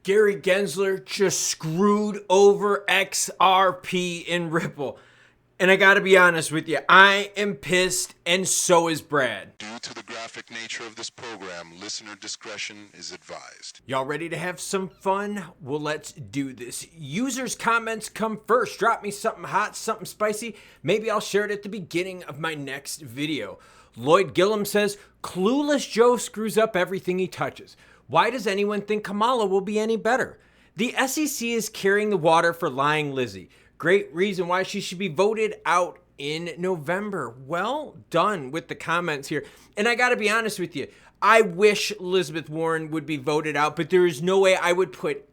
Gary Gensler just screwed over XRP in Ripple. And I gotta be honest with you, I am pissed, and so is Brad. Due to the graphic nature of this program, listener discretion is advised. Y'all ready to have some fun? Well, let's do this. Users' comments come first. Drop me something hot, something spicy. Maybe I'll share it at the beginning of my next video. Lloyd Gillum says, Clueless Joe screws up everything he touches. Why does anyone think Kamala will be any better? The SEC is carrying the water for lying Lizzie. Great reason why she should be voted out in November. Well done with the comments here. And I gotta be honest with you, I wish Elizabeth Warren would be voted out, but there is no way I would put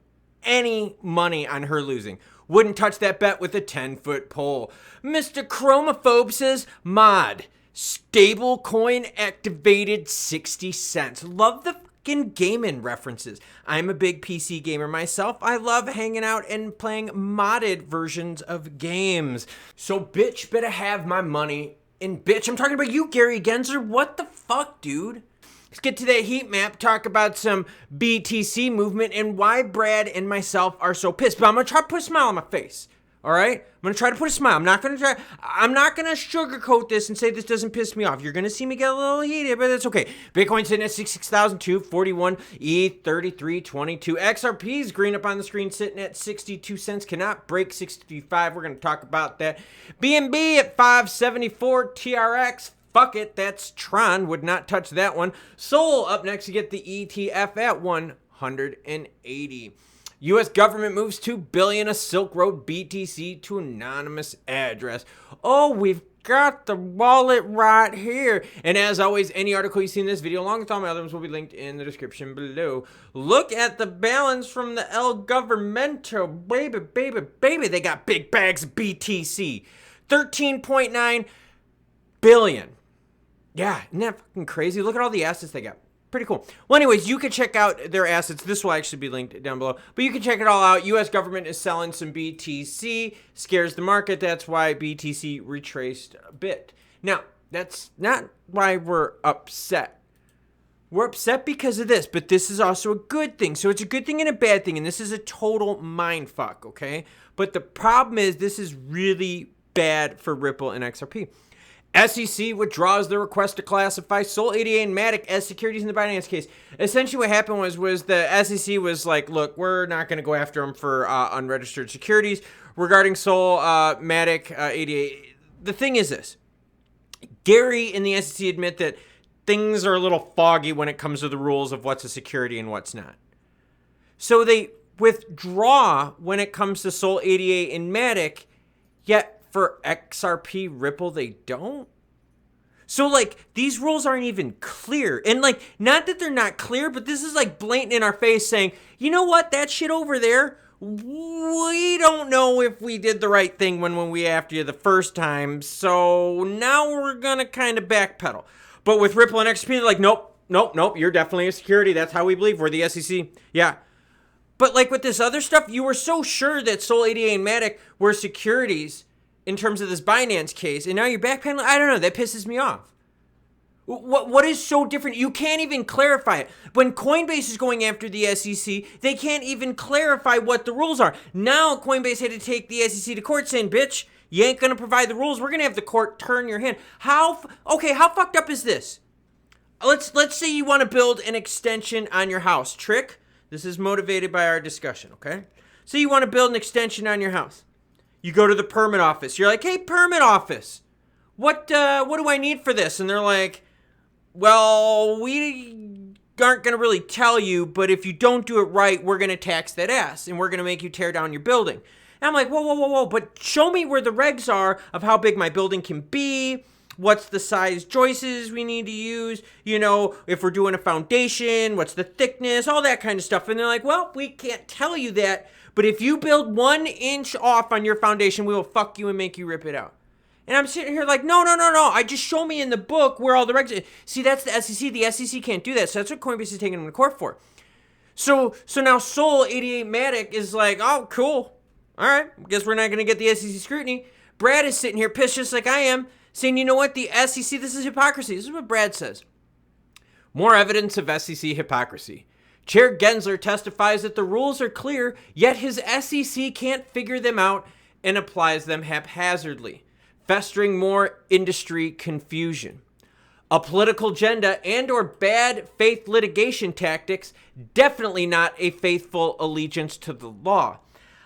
any money on her losing. Wouldn't touch that bet with a 10-foot pole. Mr. Chromophobe says, mod, stable coin activated 60 cents. Love the gaming references. I'm a big PC gamer myself. I love hanging out and playing modded versions of games. So bitch better have my money. And bitch, I'm talking about you, Gary Gensler. What the fuck, dude? Let's get to that heat map, talk about some BTC movement and why Brad and myself are so pissed. But I'm gonna try to put a smile on my face. All right? I'm going to try to put a smile. I'm not going to sugarcoat this and say this doesn't piss me off. You're going to see me get a little heated, but that's okay. Bitcoin sitting at 66,241, ETH 3322. XRP is green up on the screen sitting at 62 cents. Cannot break 65. We're going to talk about that. BNB at 574. TRX. Fuck it. That's Tron. Would not touch that one. Sol up next to get the ETF at 180. U.S. government moves $2 billion of Silk Road BTC to anonymous address. Oh, we've got the wallet right here. And as always, any article you see in this video, along with all my other ones, will be linked in the description below. Look at the balance from the El Governmento. Baby, baby, baby. They got big bags of BTC. 13.9 billion. Yeah, isn't that fucking crazy? Look at all the assets they got. Pretty cool. Well, anyways, you can check out their assets. This will actually be linked down below. But you can check it all out. U.S. government is selling some BTC. Scares the market. That's why BTC retraced a bit. Now, that's not why we're upset. We're upset because of this. But this is also a good thing. So it's a good thing and a bad thing. And this is a total mindfuck, okay? But the problem is this is really bad for Ripple and XRP. SEC withdraws the request to classify Sol, ADA, and Matic as securities in the Binance case. Essentially what happened was the SEC was like, look, we're not going to go after them for unregistered securities. Regarding Sol, Matic, ADA, the thing is this. Gary and the SEC admit that things are a little foggy when it comes to the rules of what's a security and what's not. So they withdraw when it comes to Sol, ADA, and Matic, yet for XRP Ripple, they don't. So, like, these rules aren't even clear. And, like, not that they're not clear, but this is, like, blatant in our face saying, you know what, that shit over there, we don't know if we did the right thing when we after you the first time. So now we're going to kind of backpedal. But with Ripple and XRP, they're like, nope, you're definitely a security. That's how we believe. We're the SEC. Yeah. But, like, with this other stuff, you were so sure that Sol, ADA, and Matic were securities in terms of this Binance case, and now you're backpedaling. I don't know. That pisses me off. What is so different? You can't even clarify it. When Coinbase is going after the SEC, they can't even clarify what the rules are. Now Coinbase had to take the SEC to court saying, bitch, you ain't going to provide the rules. We're going to have the court turn your hand. How fucked up is this? Let's say you want to build an extension on your house. Trick, this is motivated by our discussion, okay? So you want to build an extension on your house. You go to the permit office. You're like, hey, permit office, what do I need for this? And they're like, well, we aren't going to really tell you, but if you don't do it right, we're going to tax that ass, and we're going to make you tear down your building. And I'm like, whoa, but show me where the regs are of how big my building can be, what's the size joists we need to use, you know, if we're doing a foundation, what's the thickness, all that kind of stuff. And they're like, well, we can't tell you that, but if you build 1 inch off on your foundation, we will fuck you and make you rip it out. And I'm sitting here like, no. I just show me in the book where all the regs are. See, that's the SEC. The SEC can't do that. So that's what Coinbase is taking them to court for. So now Sol, 88 Matic is like, oh, cool. All right. Guess we're not going to get the SEC scrutiny. Brad is sitting here pissed just like I am, saying, you know what? The SEC, this is hypocrisy. This is what Brad says. More evidence of SEC hypocrisy. Chair Gensler testifies that the rules are clear, yet his SEC can't figure them out and applies them haphazardly, festering more industry confusion. A political agenda and or bad faith litigation tactics, definitely not a faithful allegiance to the law.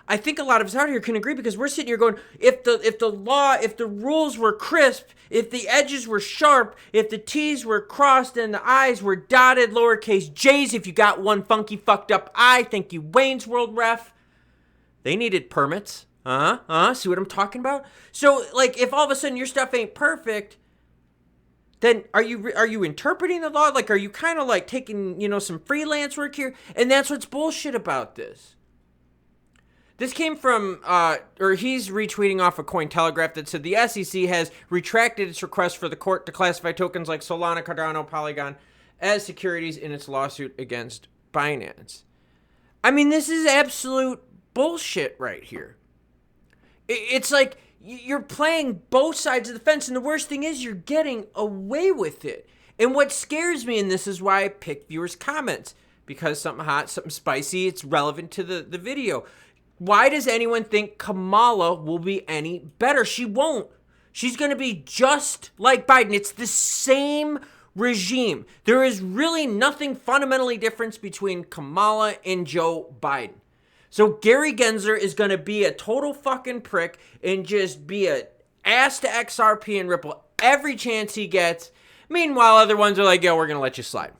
I think a lot of us out here can agree, because we're sitting here going, if the rules were crisp, if the edges were sharp, if the T's were crossed and the I's were dotted, lowercase J's, if you got one funky fucked up I, thank you Wayne's World ref, they needed permits. See what I'm talking about? So, like, if all of a sudden your stuff ain't perfect, then are you interpreting the law? Like, are you kind of like taking, some freelance work here? And that's what's bullshit about this. This came from, he's retweeting off a Cointelegraph that said the SEC has retracted its request for the court to classify tokens like Solana, Cardano, Polygon as securities in its lawsuit against Binance. I mean, this is absolute bullshit right here. It's like you're playing both sides of the fence, and the worst thing is you're getting away with it. And what scares me, and this is why I pick viewers' comments, because something hot, something spicy, it's relevant to the video. Why does anyone think Kamala will be any better? She won't. She's going to be just like Biden. It's the same regime. There is really nothing fundamentally different between Kamala and Joe Biden. So Gary Gensler is going to be a total fucking prick and just be a ass to XRP and Ripple every chance he gets. Meanwhile, other ones are like, yo, we're going to let you slide.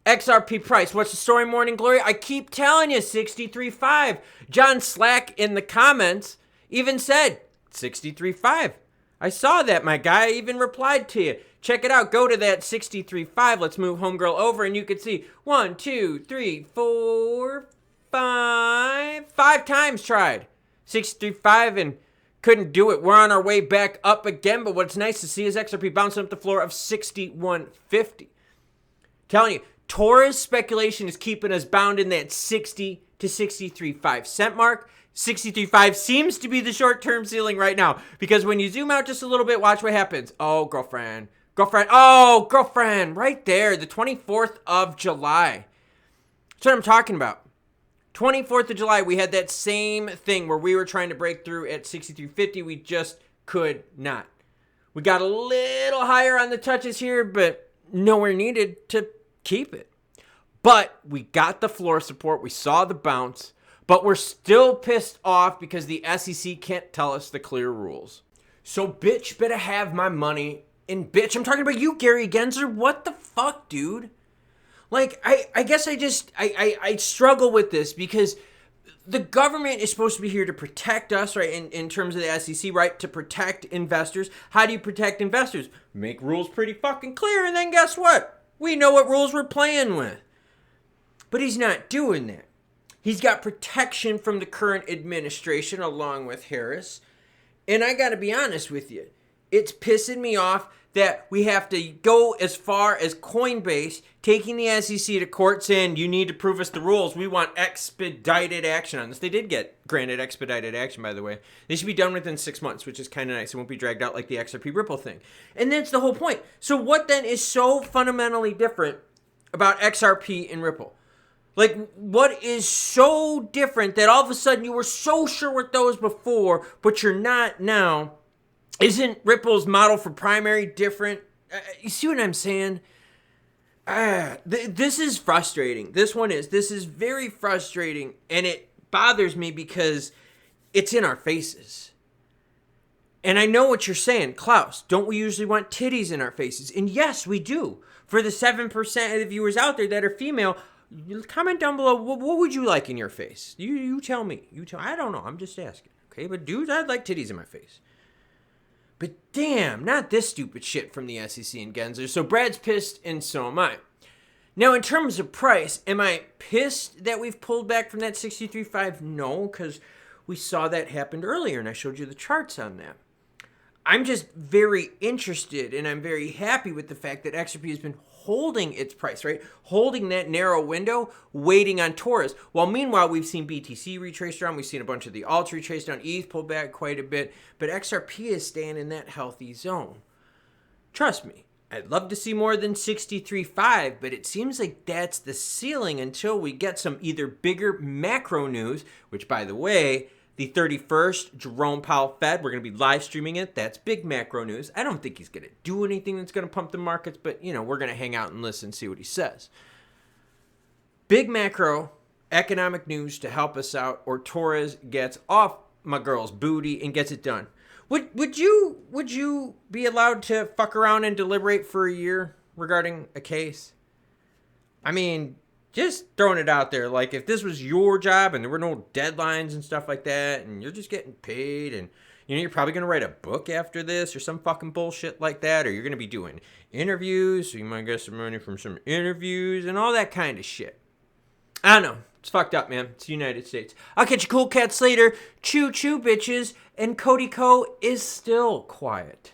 XRP price. What's the story, Morning Glory? I keep telling you, 63.5. John Slack in the comments even said 63.5. I saw that, my guy. I even replied to you. Check it out. Go to that 63.5. Let's move Homegirl over, and you can see 1, 2, 3, 4, 5. 5 times tried 63.5 and couldn't do it. We're on our way back up again, but what's nice to see is XRP bouncing up the floor of 61.50. Telling you, Taurus speculation is keeping us bound in that 60 to 63.5 cent mark. 63.5 seems to be the short-term ceiling right now, because when you zoom out just a little bit, watch what happens. Oh, girlfriend. Oh, girlfriend. Right there, the 24th of July. That's what I'm talking about. 24th of July, we had that same thing where we were trying to break through at 63.50. We just could not. We got a little higher on the touches here, but nowhere needed to keep it. But we got the floor support. We saw the bounce. But we're still pissed off because the SEC can't tell us the clear rules. So bitch better have my money. And bitch, I'm talking about you, Gary Gensler. What the fuck, dude? Like, I guess I struggle with this, because the government is supposed to be here to protect us, right? In terms of the SEC, right? To protect investors. How do you protect investors? Make rules pretty fucking clear, and then guess what? We know what rules we're playing with. But he's not doing that. He's got protection from the current administration along with Harris. And I got to be honest with you. It's pissing me off that we have to go as far as Coinbase taking the SEC to court saying, you need to prove us the rules. We want expedited action on this. They did get granted expedited action, by the way. They should be done within 6 months, which is kind of nice. It won't be dragged out like the XRP Ripple thing. And that's the whole point. So what then is so fundamentally different about XRP and Ripple? Like, what is so different that all of a sudden you were so sure with those before, but you're not now? Isn't Ripple's model for primary different? You see what I'm saying? This is frustrating. This is very frustrating, and it bothers me because it's in our faces. And I know what you're saying, Klaus. Don't we usually want titties in our faces? And yes, we do. For the 7% of the viewers out there that are female, comment down below. What would you like in your face? You tell me. I don't know. I'm just asking. Okay, but dudes, I'd like titties in my face. But damn, not this stupid shit from the SEC and Gensler. So Brad's pissed, and so am I. Now, in terms of price, am I pissed that we've pulled back from that 63.5? No, because we saw that happened earlier, and I showed you the charts on that. I'm just very interested, and I'm very happy with the fact that XRP has been holding its price, right? Holding that narrow window, waiting on Taurus. While meanwhile, we've seen BTC retrace down. We've seen a bunch of the alts retrace down. ETH pulled back quite a bit. But XRP is staying in that healthy zone. Trust me. I'd love to see more than 63.5, but it seems like that's the ceiling until we get some either bigger macro news, which, by the way, the 31st, Jerome Powell Fed, we're going to be live streaming it. That's big macro news. I don't think he's going to do anything that's going to pump the markets, but, we're going to hang out and listen, see what he says. Big macro economic news to help us out, or Torres gets off my girl's booty and gets it done. Would you be allowed to fuck around and deliberate for a year regarding a case? I mean, just throwing it out there. Like, if this was your job and there were no deadlines and stuff like that, and you're just getting paid, and you're probably gonna write a book after this or some fucking bullshit like that, or you're gonna be doing interviews, so you might get some money from some interviews and all that kind of shit. I don't know. It's fucked up, man. It's the United States. I'll catch you cool cats later. Choo choo, bitches. And Cody Co is still quiet.